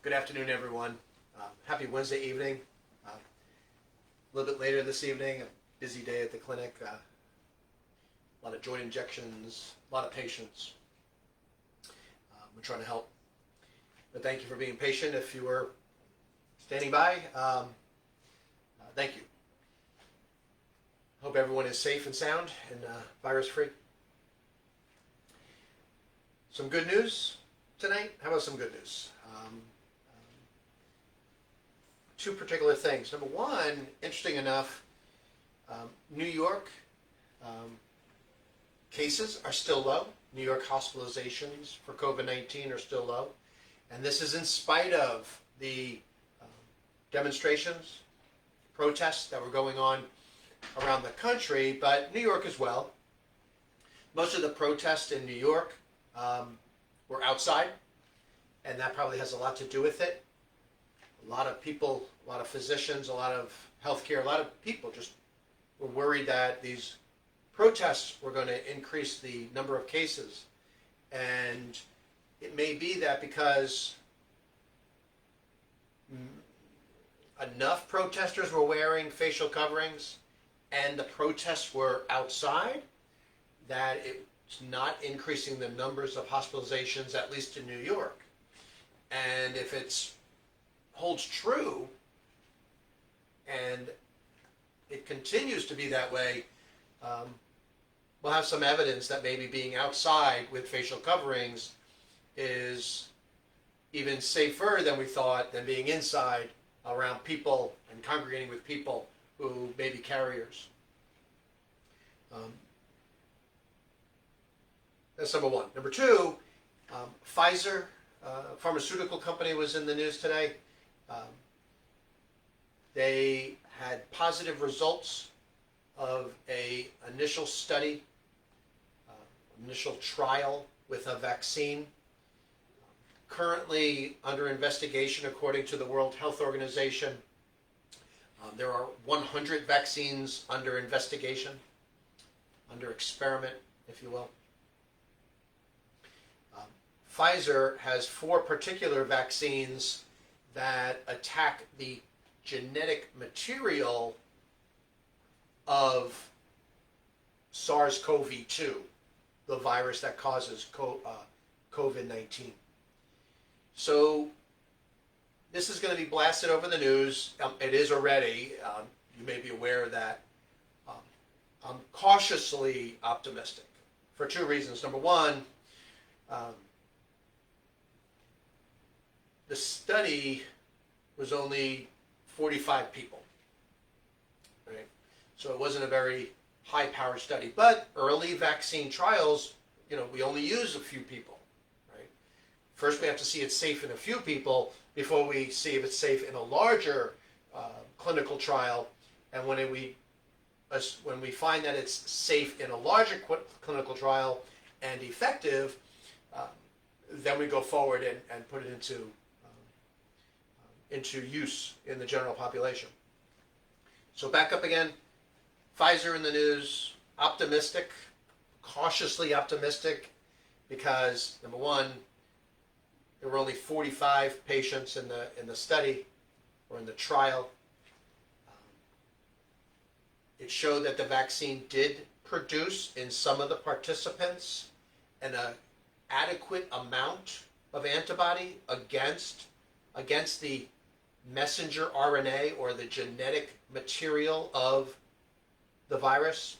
Good afternoon, everyone. Happy Wednesday evening. A little bit later this evening, a busy day at the clinic. A lot of joint injections, a lot of patients. We're trying to help. But thank you for being patient. If you were standing by, thank you. Hope everyone is safe and sound and virus-free. Some good news tonight. How about some good news? Two particular things. Number one, interesting enough, New York cases are still low. New York hospitalizations for COVID-19 are still low. And this is in spite of the demonstrations, protests that were going on around the country, but New York as well. Most of the protests in New York were outside, and that probably has a lot to do with it. A lot of people, a lot of physicians, a lot of healthcare, a lot of people just were worried that these protests were going to increase the number of cases. And it may be that because enough protesters were wearing facial coverings and the protests were outside, that it's not increasing the numbers of hospitalizations, at least in New York. And if it's holds true, and it continues to be that way, we'll have some evidence that maybe being outside with facial coverings is even safer than we thought than being inside around people and congregating with people who may be carriers. That's number one. Number two, Pfizer, pharmaceutical company, was in the news today. They had positive results of a initial study, initial trial with a vaccine. Currently under investigation according to the World Health Organization. There are 100 vaccines under investigation, under experiment, if you will. Pfizer has 4 particular vaccines that attack the genetic material of SARS CoV-2, the virus that causes COVID-19. So this is going to be blasted over the news. It is already. You may be aware that I'm cautiously optimistic for 2 reasons. Number one, the study was only 45 people, right? So it wasn't a very high-powered study. But early vaccine trials, we only use a few people, right? First, we have to see it's safe in a few people before we see if it's safe in a larger clinical trial. And when we find that it's safe in a larger clinical trial and effective, then we go forward and put it into use in the general population. So back up again, Pfizer in the news, optimistic, cautiously optimistic, because number one, there were only 45 patients in the study or in the trial. It showed that the vaccine did produce in some of the participants an adequate amount of antibody against the messenger RNA, or the genetic material of the virus,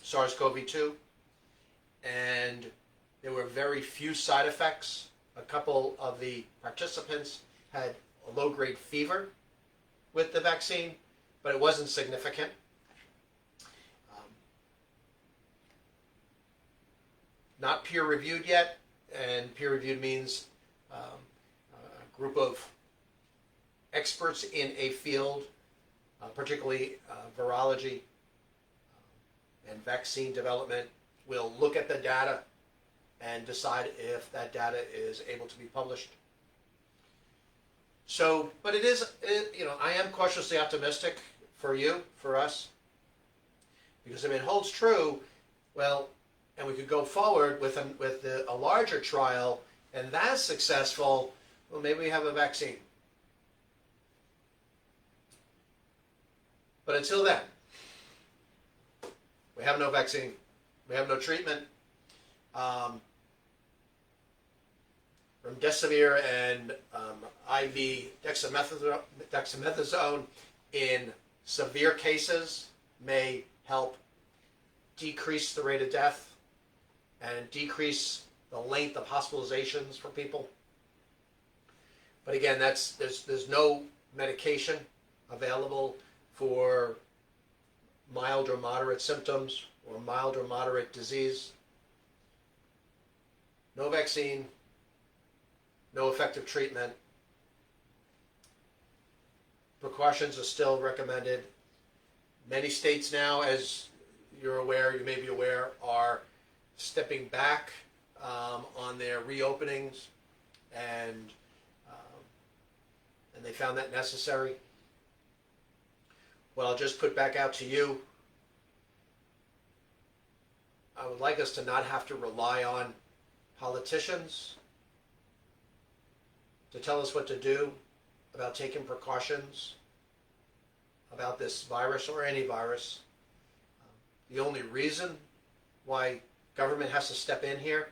SARS CoV-2. And there were very few side effects. A couple of the participants had a low-grade fever with the vaccine, but it wasn't significant. Not peer-reviewed yet, and peer-reviewed means a group of experts in a field, particularly virology and vaccine development, will look at the data and decide if that data is able to be published. So, but I am cautiously optimistic for you, for us, because if it holds true, well, and we could go forward with a larger trial, and that's successful, Well, maybe we have a vaccine. But until then, we have no vaccine. We have no treatment. Remdesivir and IV dexamethasone in severe cases may help decrease the rate of death and decrease the length of hospitalizations for people. But again, there's no medication available for mild or moderate symptoms or mild or moderate disease. No vaccine, no effective treatment. Precautions are still recommended. Many states now, as you're aware, you may be aware, are stepping back on their reopenings, and they found that necessary. What I'll just put back out to you, I would like us to not have to rely on politicians to tell us what to do about taking precautions about this virus or any virus. The only reason why government has to step in here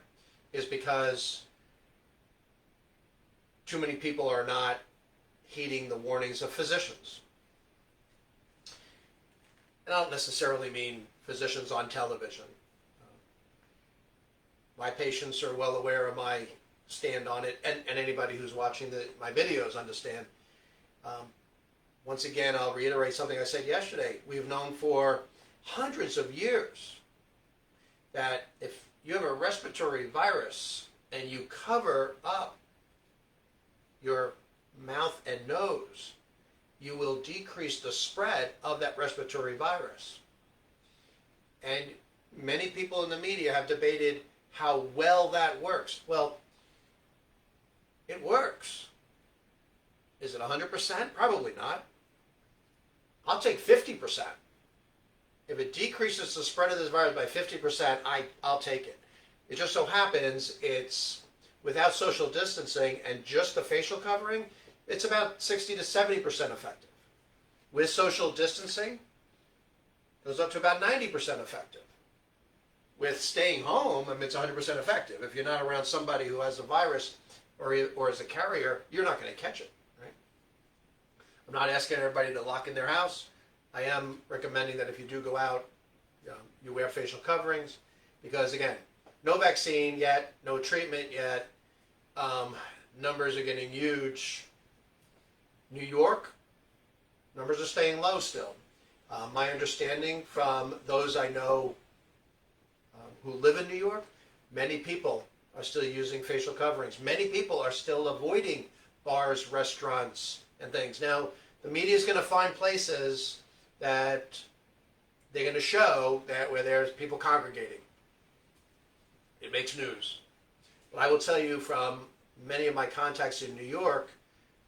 is because too many people are not heeding the warnings of physicians. And I don't necessarily mean physicians on television. My patients are well aware of my stand on it, and anybody who's watching my videos understand. Once again, I'll reiterate something I said yesterday. We've known for hundreds of years that if you have a respiratory virus and you cover up your mouth and nose, you will decrease the spread of that respiratory virus. And many people in the media have debated how well that works. Well, it works. Is it 100%? Probably not. I'll take 50%. If it decreases the spread of this virus by 50%, I'll take it. It just so happens it's without social distancing and just the facial covering, it's about 60 to 70% effective. With social distancing, it goes up to about 90% effective. With staying home, I mean, it's 100% effective. If you're not around somebody who has the virus or is a carrier, you're not going to catch it. Right? I'm not asking everybody to lock in their house. I am recommending that if you do go out, you wear facial coverings, because again, no vaccine yet, no treatment yet. Numbers are getting huge. New York, numbers are staying low still. My understanding from those I know who live in New York, many people are still using facial coverings. Many people are still avoiding bars, restaurants, and things. Now, the media is going to find places that they're going to show that where there's people congregating. It makes news. But I will tell you from many of my contacts in New York,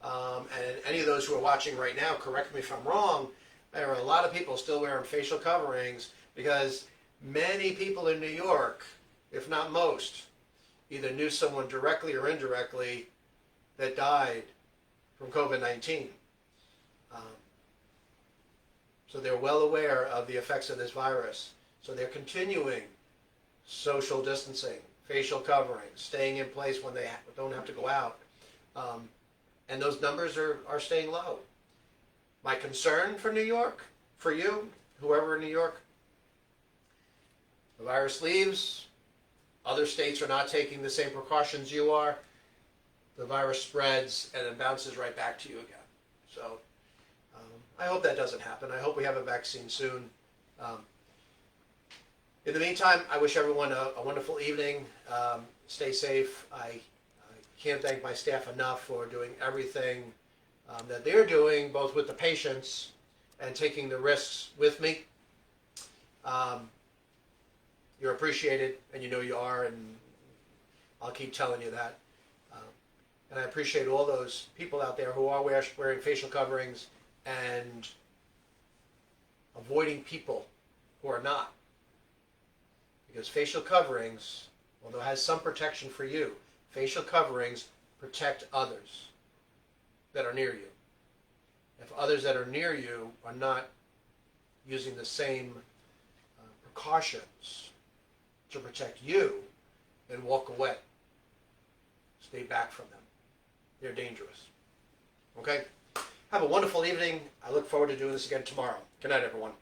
and any of those who are watching right now, correct me if I'm wrong, there are a lot of people still wearing facial coverings because many people in New York, if not most, either knew someone directly or indirectly that died from COVID-19. So they're well aware of the effects of this virus. So they're continuing social distancing, facial covering, staying in place when they don't have to go out. And those numbers are staying low. My concern for New York, for you, whoever in New York, the virus leaves, other states are not taking the same precautions you are, the virus spreads and then bounces right back to you again. So I hope that doesn't happen. I hope we have a vaccine soon. In the meantime, I wish everyone a wonderful evening. Stay safe. I can't thank my staff enough for doing everything that they're doing, both with the patients and taking the risks with me. You're appreciated, and you know you are, and I'll keep telling you that. And I appreciate all those people out there who are wearing facial coverings and avoiding people who are not. Because facial coverings, although it has some protection for you, facial coverings protect others that are near you. If others that are near you are not using the same precautions to protect you, then walk away. Stay back from them. They're dangerous. Okay? Have a wonderful evening. I look forward to doing this again tomorrow. Good night, everyone.